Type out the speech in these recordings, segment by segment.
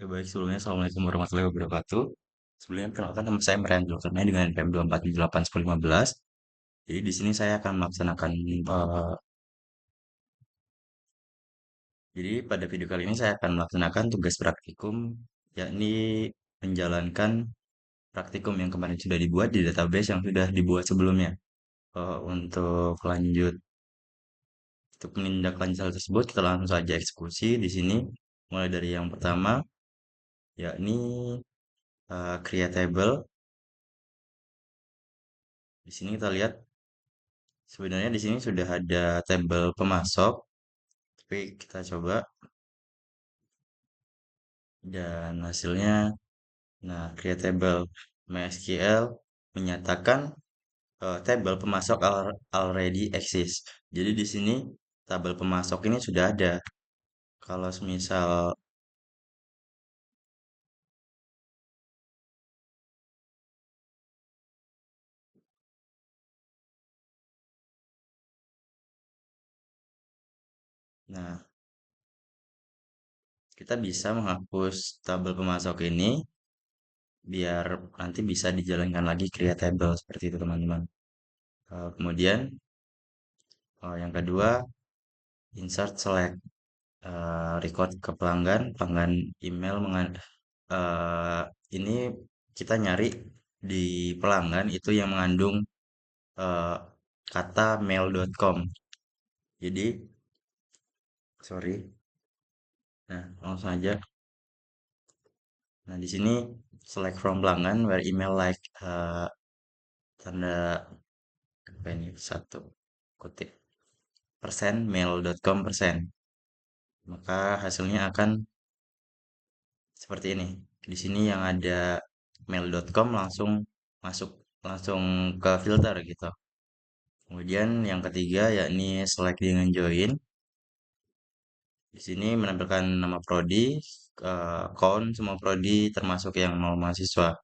Ya baik, sebelumnya Assalamualaikum warahmatullahi wabarakatuh. Sebelumnya perkenalkan nama saya Marian Zulkarnain dengan NPM 2478115. Jadi di sini saya akan melaksanakan jadi pada video kali ini saya akan melaksanakan tugas praktikum, yakni menjalankan praktikum yang kemarin sudah dibuat di database yang sudah dibuat sebelumnya. Untuk menindaklanjuti hal tersebut, kita langsung saja eksekusi di sini. Mulai dari yang pertama, yakni create table. Di sini kita lihat sebenarnya di sini sudah ada tabel pemasok, tapi kita coba dan hasilnya, nah create table MySQL menyatakan tabel pemasok already exist. Jadi di sini tabel pemasok ini sudah ada. Kalau semisal, nah kita bisa menghapus tabel pemasok ini biar nanti bisa dijalankan lagi create table seperti itu teman-teman. Kemudian yang kedua insert select record ke pelanggan, pelanggan email eh, ini kita nyari di pelanggan itu yang mengandung eh, kata mail.com. Jadi, sorry. Nah, langsung aja. Nah, di sini select from pelanggan where email like tanda apa ini satu kutip persen mail.com persen. Maka hasilnya akan seperti ini. Di sini yang ada mail.com langsung masuk langsung ke filter gitu. Kemudian yang ketiga yakni select dengan join. Di sini menampilkan nama prodi, count semua prodi termasuk yang mau mahasiswa.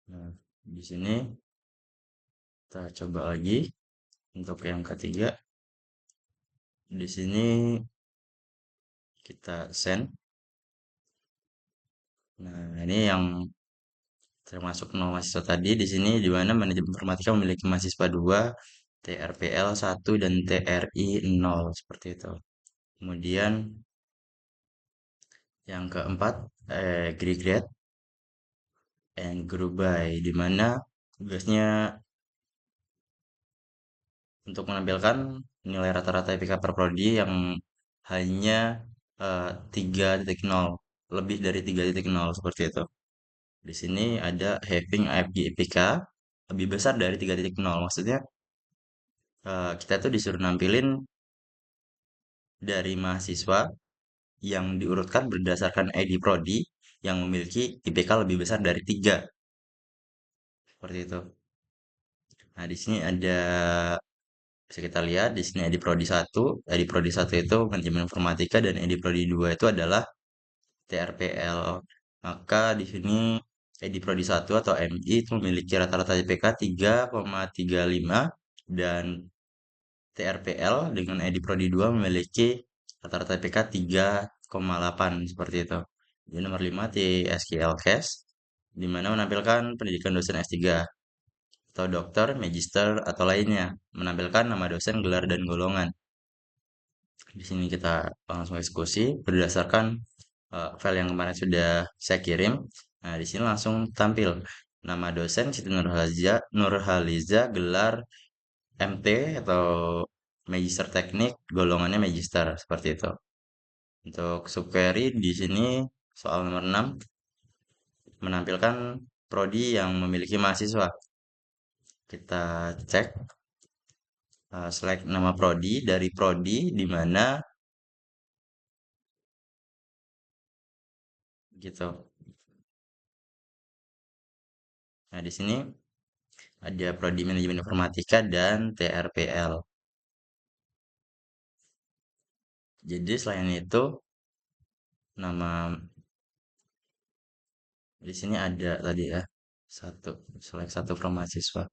Nah, di sini kita coba lagi untuk yang ketiga. Di sini kita send. Nah, ini yang termasuk nama mahasiswa tadi di sini di mana manajemen informatika memiliki mahasiswa 2, TRPL 1 dan TRI 0 seperti itu. Kemudian yang keempat Grade and group by di mana tugasnya untuk menampilkan nilai rata-rata IPK per prodi yang hanya 3.0 lebih dari 3.0 seperti itu. Di sini ada having IPK lebih besar dari 3.0. Maksudnya kita tuh disuruh nampilin dari mahasiswa yang diurutkan berdasarkan ID prodi yang memiliki IPK lebih besar dari 3 seperti itu. Nah, di sini ada bisa kita lihat di sini edi prodi satu, edi prodi satu itu manajemen informatika dan edi prodi 2 itu adalah TRPL. Maka di sini edi prodi satu atau MI itu memiliki rata-rata IPK 3,35 dan TRPL dengan edi prodi 2 memiliki rata-rata IPK 3,8 seperti itu. Jadi nomor 5 TSQL Case di mana menampilkan pendidikan dosen S3 atau dokter, magister, atau lainnya, menampilkan nama dosen, gelar, dan golongan. Di sini kita langsung eksekusi berdasarkan file yang kemarin sudah saya kirim. Nah, di sini langsung tampil nama dosen Siti Nurhaliza, gelar MT atau Magister Teknik, golongannya Magister seperti itu. Untuk subquery di sini soal nomor 6 menampilkan prodi yang memiliki mahasiswa. Kita cek select nama prodi dari prodi di mana gitu. Nah, di sini ada prodi manajemen informatika dan TRPL. Jadi selain itu nama di sini ada tadi ya satu select satu from mahasiswa.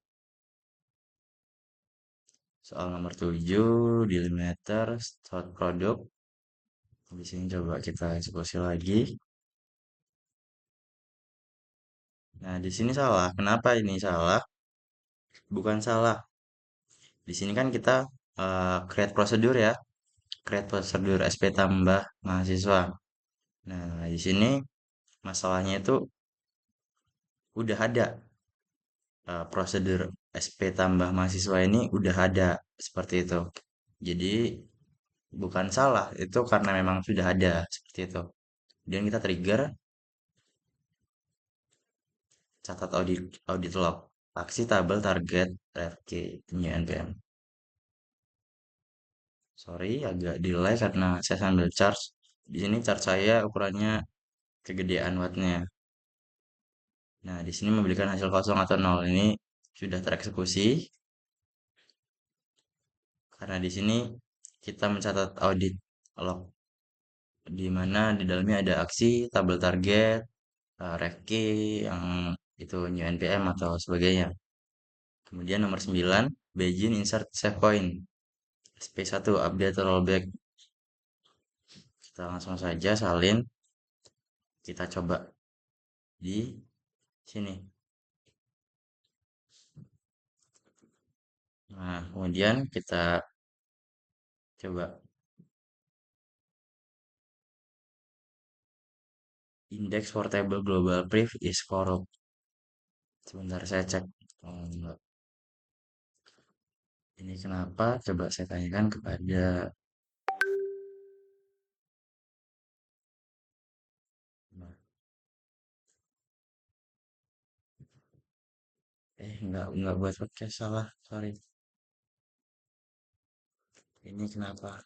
Soal nomor 7 delimiter start product. Di sini coba kita eksekusi lagi. Nah, di sini salah. Kenapa ini salah? Bukan salah. Di sini kan kita create prosedur ya, create prosedur SP tambah mahasiswa. Nah, di sini masalahnya itu udah ada prosedur SP tambah mahasiswa ini udah ada seperti itu. Jadi bukan salah, itu karena memang sudah ada seperti itu. Dan kita trigger catat audit log aksi tabel target RFQ new NPM. Sorry, agak delay karena saya sambil charge. Di sini charge saya ukurannya kegedean wattnya. Nah, di sini memberikan hasil kosong atau nol ini sudah tereksekusi karena di sini kita mencatat audit log di mana di dalamnya ada aksi, tabel target, ref yang itu new npm atau sebagainya. Kemudian nomor 9, begin insert save point. SP1 update rollback. Kita langsung saja salin. Kita coba di sini. Nah, kemudian kita coba index for table global brief is corrupt. Sebentar saya cek. Oh, enggak. Ini kenapa? Coba saya tanyakan kepada nah, enggak buat podcast salah, sorry. Ini kenapa?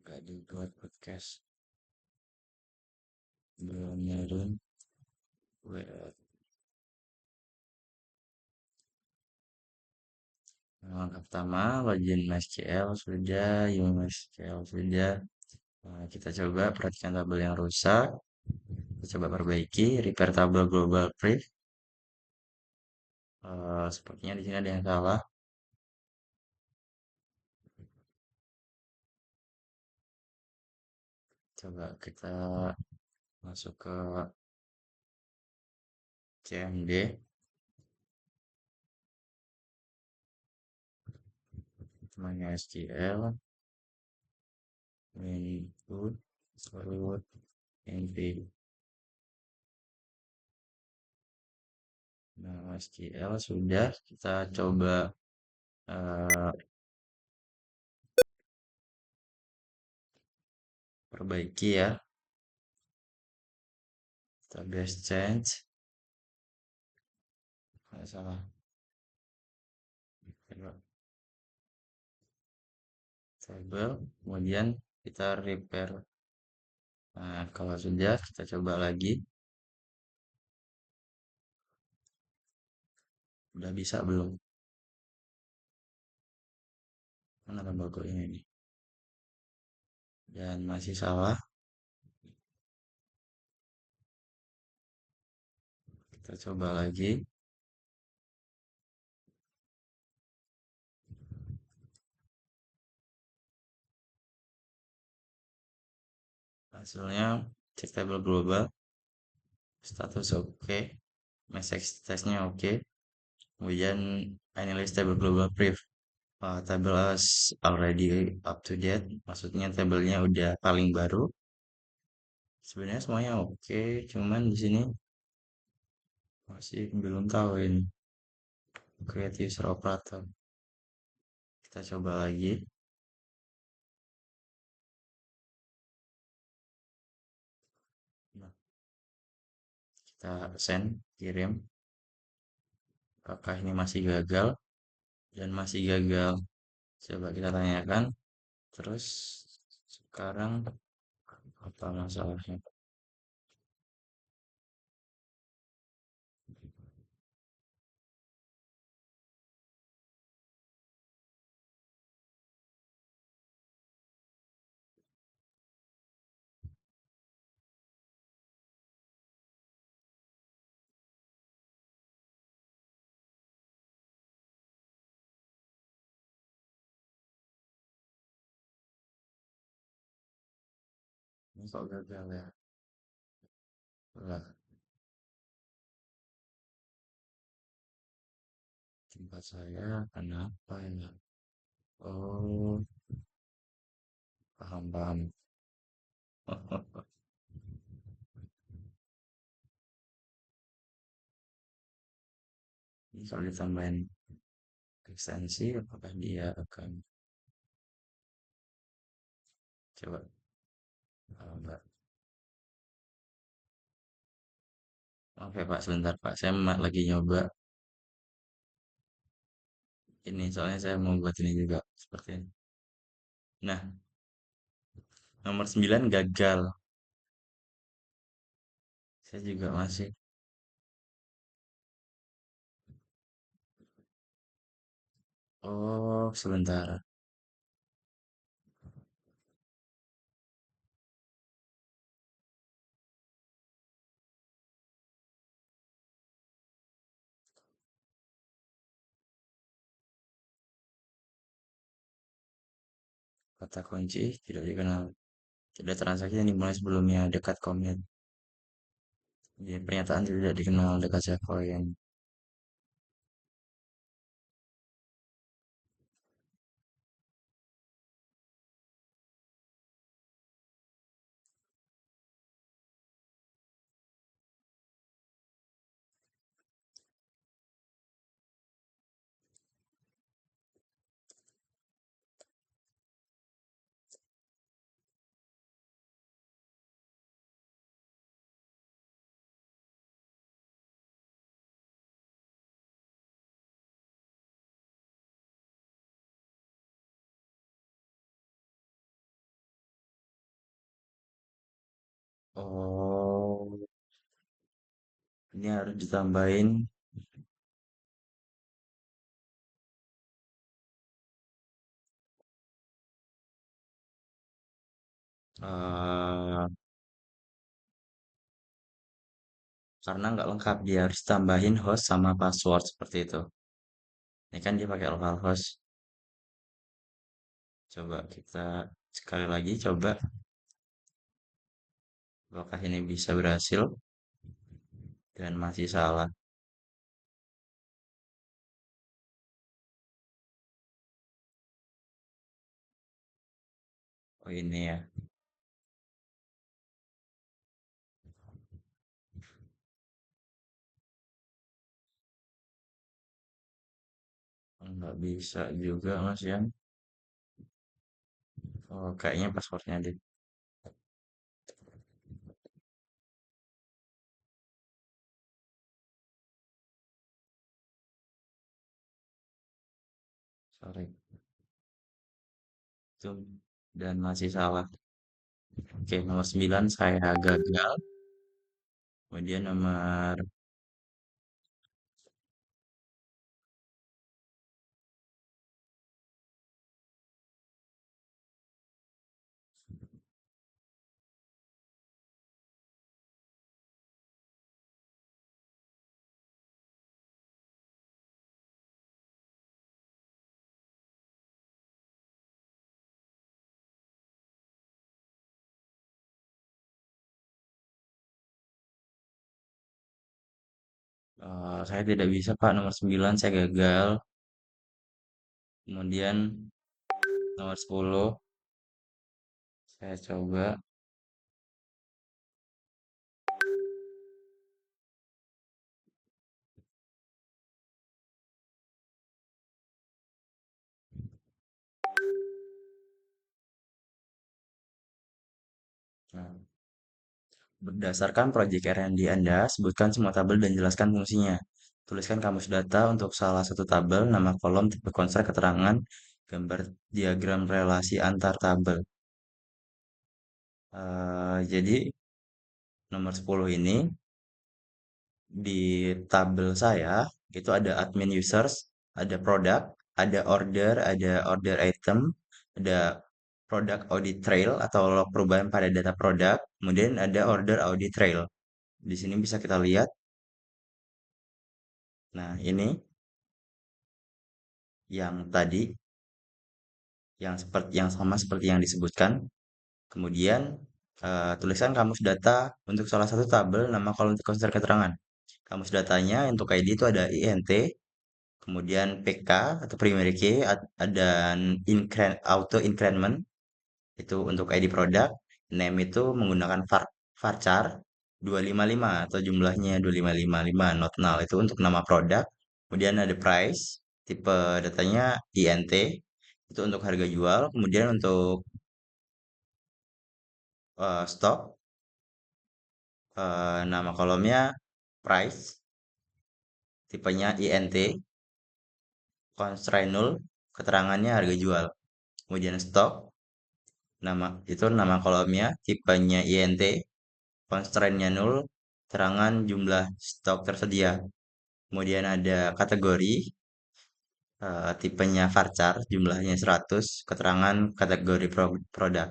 Enggak dibuat podcast. Belum nyurun. Well, langkah pertama, login MySQL sudah, MySQL sudah. Nah, kita coba perhatikan tabel yang rusak. Kita coba perbaiki, repair tabel global brief. Sepertinya di sini ada yang salah. Coba kita masuk ke CMD, MySQL, input, root, np. Nah, MySQL sudah. Kita coba eh, perbaiki ya. Database change. Nggak salah. Coba table, kemudian kita repair. Nah, kalau sudah, kita coba lagi. Udah bisa belum? Mana lembaga ini nih? Dan masih salah. Kita coba lagi. Hasilnya cek tabel global, status oke, message testnya oke. Kemudian analyze table global brief. Table is already up to date, maksudnya tabelnya udah paling baru. Sebenarnya semuanya oke, cuman di sini masih belum tahu ini create user operator. Kita coba lagi. Nah, kita send, kirim. Apakah ini masih gagal? Dan masih gagal. Coba kita tanyakan. Terus sekarang apa masalahnya? Ini kok gagal ya? Lah, tempat saya kenapa ya? Oh, paham paham. Ini kalau ditambahin ekstensi, apakah dia akan coba? Enggak. Oke Pak, sebentar Pak. Saya lagi nyoba ini, soalnya saya mau buat ini juga seperti ini. Nah, nomor 9 gagal. Saya juga masih. Oh, sebentar. Kata kunci tidak dikenal. Tidak transaksi yang dimulai sebelumnya dekat komit. Jadi pernyataan tidak dikenal dekat checkpoint. Oh, ini harus ditambahin eh, karena nggak lengkap, dia harus tambahin host sama password seperti itu. Ini kan dia pakai localhost. Coba kita sekali lagi coba apakah ini bisa berhasil dan masih salah. Oh ini ya, nggak bisa juga Mas Yan. Oh kayaknya passwordnya di, sorry, itu dan masih salah. Oke, nomor 9 saya gagal. Kemudian nomor saya tidak bisa Pak, nomor 9 saya gagal. Kemudian nomor 10 saya coba. Nah, berdasarkan project R&D Anda, sebutkan semua tabel dan jelaskan fungsinya. Tuliskan kamus data untuk salah satu tabel, nama kolom, tipe konstruk, keterangan, gambar diagram relasi antar tabel. Jadi nomor 10 ini di tabel saya itu ada admin users, ada product, ada order item, ada product audit trail atau log perubahan pada data produk, kemudian ada order audit trail. Di sini bisa kita lihat. Nah, ini yang tadi yang seperti yang sama seperti yang disebutkan. Kemudian Tuliskan kamus data untuk salah satu tabel nama kolom konser keterangan. Kamus datanya untuk ID itu ada INT, kemudian PK atau primary key, ada auto increment itu untuk ID produk, name itu menggunakan varchar 255 atau jumlahnya 2555 not null itu untuk nama produk. Kemudian ada price, tipe datanya INT, itu untuk harga jual. Kemudian untuk stok, nama kolomnya price, tipenya INT, constraint null, keterangannya harga jual. Kemudian stok, nama kolomnya, tipenya INT, constraint-nya null, keterangan jumlah stok tersedia. Kemudian ada kategori, tipenya varchar, jumlahnya 100, keterangan kategori produk.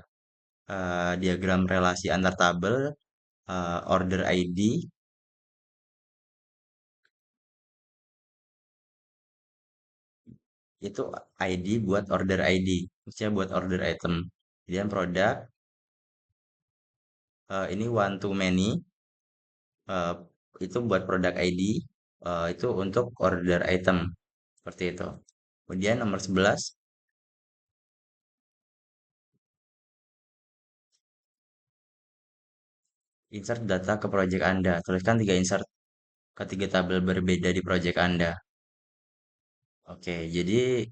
Diagram relasi antar tabel, order ID, itu ID buat order ID, maksudnya buat order item. Kemudian produk, ini one to many, eh, itu buat produk ID, itu untuk order item, seperti itu. Kemudian nomor 11, insert data ke project Anda. Tuliskan 3 insert ke 3 tabel berbeda di project Anda. Oke, jadi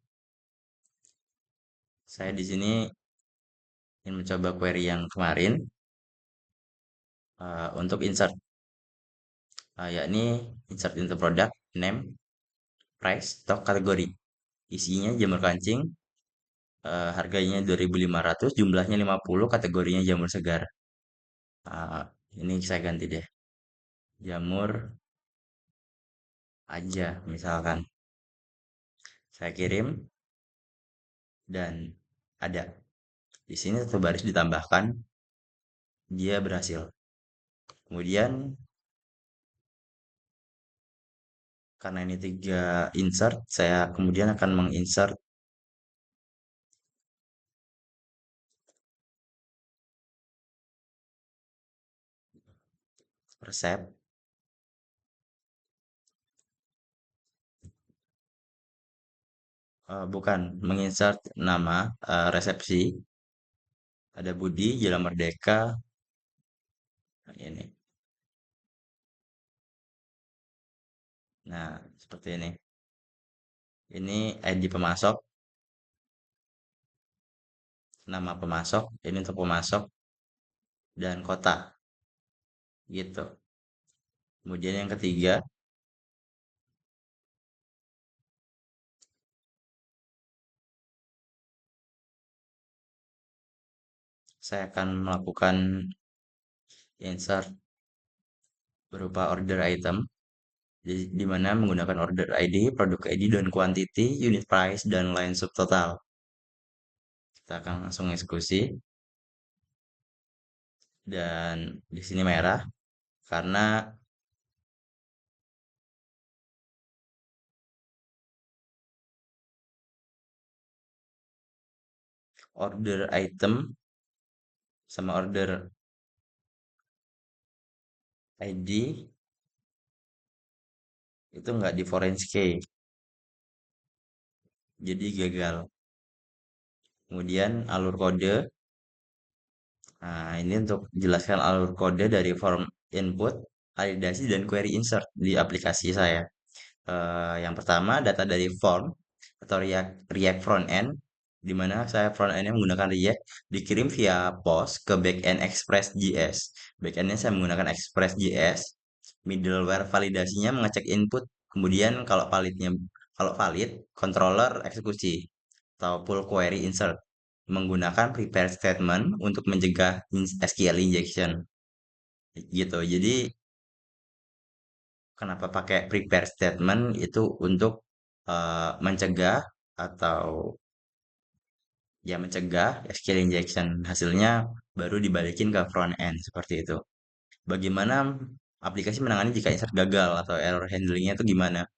saya di sini ingin mencoba query yang kemarin, untuk insert, yakni insert into product, name, price, stock, kategori. Isinya jamur kancing, harganya 2.500, jumlahnya 50, kategorinya jamur segar. Uh, ini saya ganti deh, jamur aja misalkan. Saya kirim dan ada. Di sini satu baris ditambahkan, dia berhasil. Kemudian karena ini 3 insert, saya kemudian akan menginsert resep, bukan, menginsert nama, resepsi, ada Budi, Jalan Merdeka, nah ini. Nah, seperti ini. Ini ID pemasok, nama pemasok, ini untuk pemasok, dan kota, gitu. Kemudian yang ketiga, saya akan melakukan insert berupa order item, di mana menggunakan order ID, produk ID, dan quantity, unit price, dan line subtotal. Kita akan langsung eksekusi, dan di sini merah karena order item sama order ID itu nggak di foreign key, jadi gagal. Kemudian alur kode, nah ini untuk jelaskan alur kode dari form input, validasi, dan query insert di aplikasi saya. Yang pertama data dari form atau React front end, di mana saya front endnya menggunakan React, dikirim via post ke backend Express.js. Backendnya saya menggunakan Express.js. Middleware validasinya mengecek input, kemudian kalau valid, controller eksekusi atau pull query insert menggunakan prepare statement untuk mencegah SQL injection, gitu. Jadi kenapa pakai prepare statement itu untuk mencegah atau ya mencegah SQL injection, hasilnya baru dibalikin ke front end seperti itu. Bagaimana aplikasi menangani jika insert gagal atau error handlingnya itu gimana?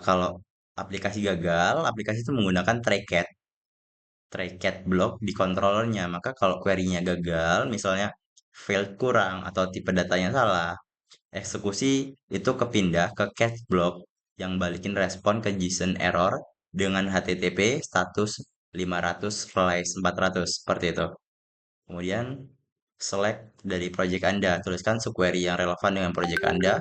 Kalau aplikasi gagal, aplikasi itu menggunakan try cat block di controllernya. Maka kalau query-nya gagal, misalnya failed kurang atau tipe datanya salah, eksekusi itu kepindah ke catch block yang balikin respon ke JSON error dengan HTTP status 500/400 seperti itu. Kemudian select dari project Anda, tuliskan subquery yang relevan dengan project Anda,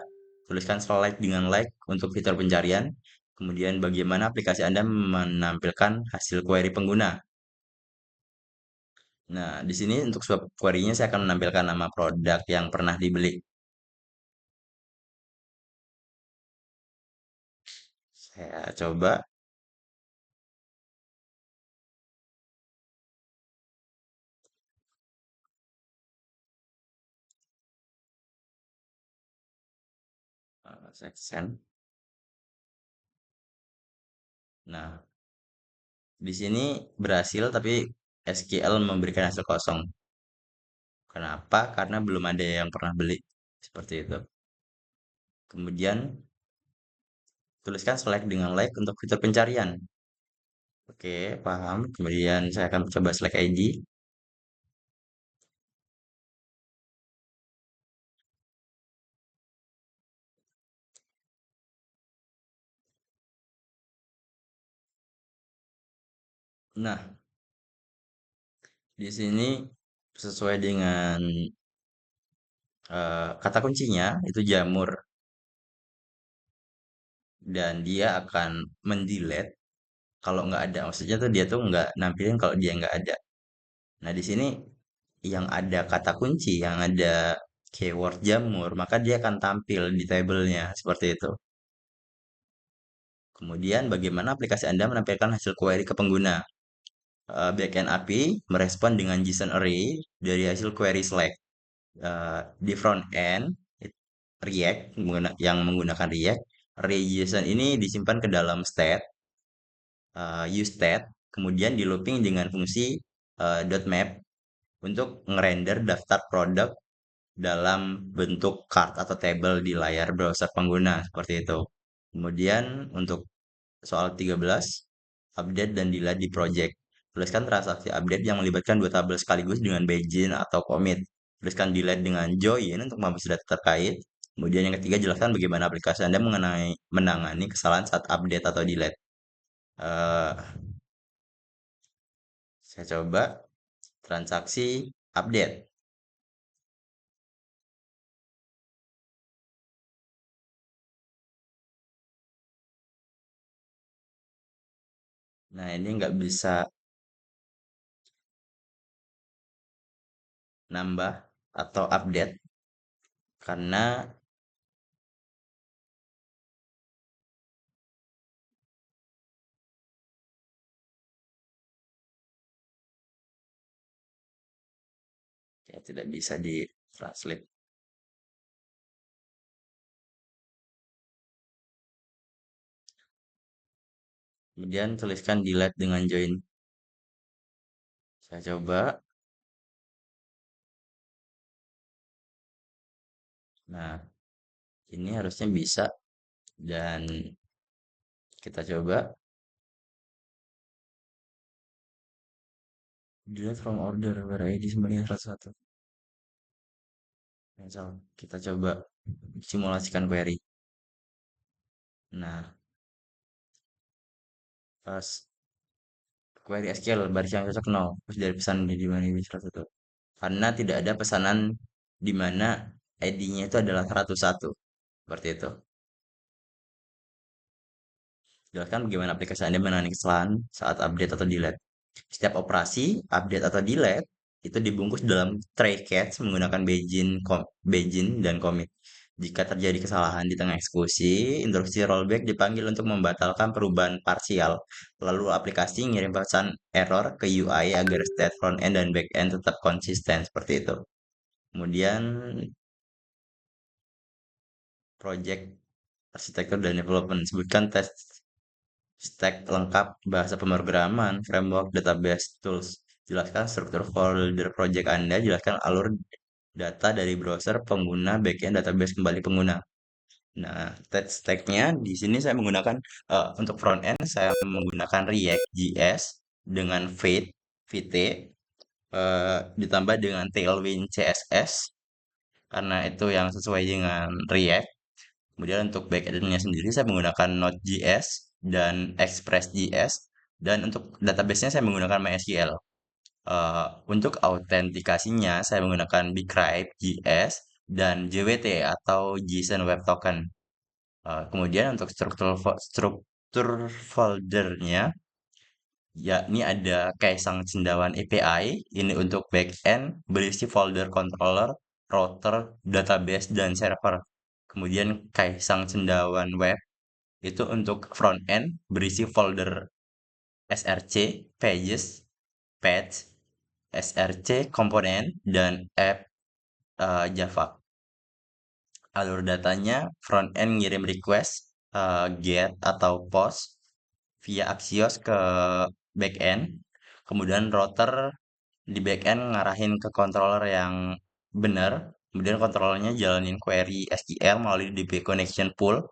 tuliskan select dengan like untuk fitur pencarian, kemudian bagaimana aplikasi Anda menampilkan hasil query pengguna. Nah, di sini untuk subquery-nya saya akan menampilkan nama produk yang pernah dibeli. Saya coba saya send. Nah, di sini berhasil tapi SQL memberikan hasil kosong. Kenapa? Karena belum ada yang pernah beli. Seperti itu. Kemudian tuliskan select dengan like untuk fitur pencarian. Oke, paham. Kemudian saya akan coba select ID. Nah, di sini sesuai dengan kata kuncinya itu jamur dan dia akan mendelete kalau nggak ada. Maksudnya tuh dia tuh nggak nampilin kalau dia nggak ada. Nah, di sini yang ada kata kunci, yang ada keyword jamur, maka dia akan tampil di tabelnya seperti itu. Kemudian bagaimana aplikasi Anda menampilkan hasil query ke pengguna? Backend API merespon dengan JSON array dari hasil query select. Di front end React yang menggunakan React, array JSON ini disimpan ke dalam state, useState, kemudian di looping dengan fungsi .map untuk ngerender daftar produk dalam bentuk card atau table di layar browser pengguna seperti itu. Kemudian untuk soal 13, update dan delete di project. Tuliskan transaksi update yang melibatkan dua tabel sekaligus dengan begin atau commit. Tuliskan delete dengan join untuk menghapus data terkait. Kemudian yang ketiga, jelaskan bagaimana aplikasi Anda menangani kesalahan saat update atau delete. Eh, saya coba transaksi update. Nah, ini nggak bisa nambah atau update karena ya tidak bisa di translate. Kemudian tuliskan delete dengan join. Saya coba. Nah, ini harusnya bisa dan kita coba delete from order where ID sebagai 101. Misal kita coba simulasikan query. Nah, pas query SQL baris yang cocok 0, terus dari pesan di mana ini 101. Karena tidak ada pesanan di mana ID-nya itu adalah 101. Seperti itu. Jelaskan bagaimana aplikasi Anda menangani kesalahan saat update atau delete. Setiap operasi, update atau delete, itu dibungkus dalam tray catch menggunakan begin dan commit. Jika terjadi kesalahan di tengah eksekusi, instruksi rollback dipanggil untuk membatalkan perubahan parsial. Lalu aplikasi ngirim pesan error ke UI agar state front end dan back end tetap konsisten seperti itu. Kemudian project arsitektur dan development. Sebutkan test stack lengkap, bahasa pemrograman, framework, database, tools. Jelaskan struktur folder project Anda, jelaskan alur data dari browser pengguna, backend, database kembali pengguna. Nah, tech stack-nya di sini saya menggunakan untuk front end saya menggunakan React JS dengan Vite, ditambah dengan Tailwind CSS karena itu yang sesuai dengan React. Kemudian untuk backend-nya sendiri saya menggunakan Node.js dan Express.js, dan untuk database-nya saya menggunakan MySQL. Untuk autentikasinya saya menggunakan Bcrypt.js dan JWT atau JSON Web Token. Kemudian untuk struktur foldernya, yakni ada Kaisang Cendawan API, ini untuk backend berisi folder controller, router, database, dan server. Kemudian Kaisang Cendawan Web itu untuk frontend berisi folder src, pages, page, src, komponen, dan app Java. Alur datanya, frontend ngirim request, get atau post via Axios ke backend. Kemudian router di backend ngarahin ke controller yang benar. Kemudian controllernya jalanin query SQL melalui DB connection pool.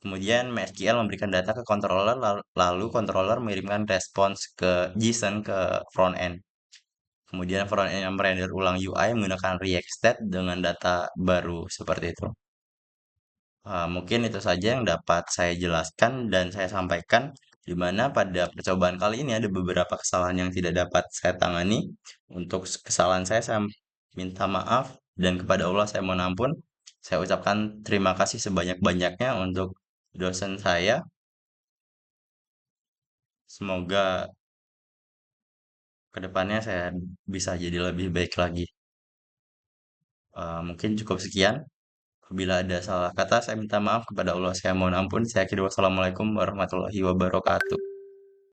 Kemudian MySQL memberikan data ke controller, lalu controller mengirimkan respons ke JSON ke frontend. Kemudian frontend yang merender ulang UI menggunakan React State dengan data baru seperti itu. Mungkin itu saja yang dapat saya jelaskan dan saya sampaikan, di mana pada percobaan kali ini ada beberapa kesalahan yang tidak dapat saya tangani. Untuk kesalahan saya minta maaf, dan kepada Allah saya mohon ampun. Saya ucapkan terima kasih sebanyak-banyaknya untuk dosen saya. Semoga kedepannya saya bisa jadi lebih baik lagi. Mungkin cukup sekian. Bila ada salah kata, saya minta maaf kepada Allah. Saya mohon ampun. Saya akhiri wassalamualaikum warahmatullahi wabarakatuh.